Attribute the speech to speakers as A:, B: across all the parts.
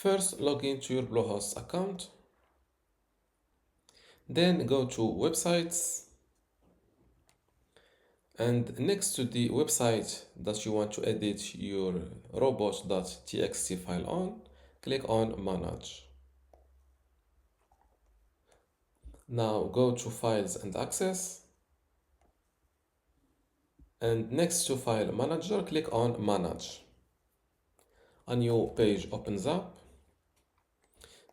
A: First, log into your Bluehost account. Then go to websites. And next to the website that you want to edit your robots.txt file on, click on Manage. Now go to Files and Access. And next to File Manager, click on Manage. A new page opens up.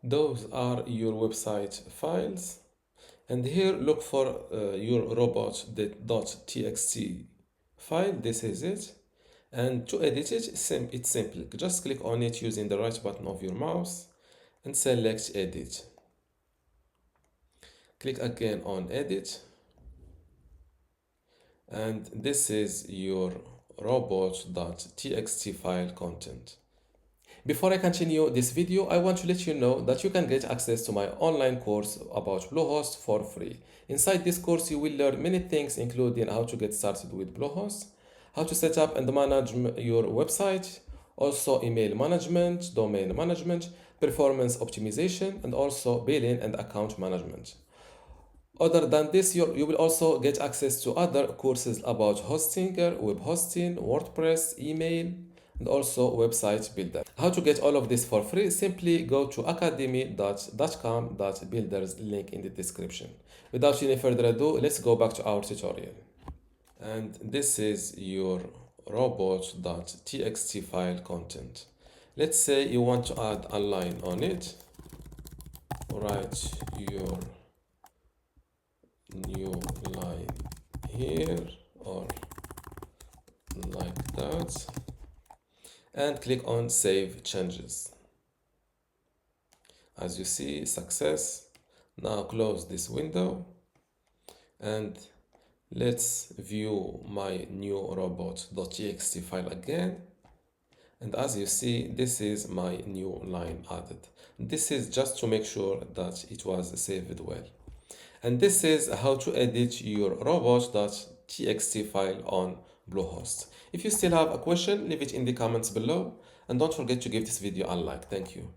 A: Those are your website files. And here look for your robot.txt file. This is it. And to edit it, it's simple. Just click on it using the right button of your mouse and select Edit. Click again on Edit. And this is your robot.txt file content. Before I continue this video, I want to let you know that you can get access to my online course about Bluehost for free. Inside this course, you will learn many things, including how to get started with Bluehost, how to set up and manage your website, also email management, domain management, performance optimization, and also billing and account management. Other than this, you will also get access to other courses about hosting, web hosting, WordPress, email, and also website builder. How to get all of this for free? Simply go to academy.dotcom.builders, link in the description. Without any further ado, let's go back to our tutorial. And this is your robot.txt file content. Let's say you want to add a line on it. Write your new line here or like that, and click on Save Changes. As you see, success. Now close this window and let's view my new robot.txt file again. And as you see, this is my new line added. This is just to make sure that it was saved well. And this is how to edit your robots.txt file on Bluehost. If you still have a question, leave it in the comments below. And don't forget to give this video a like. Thank you.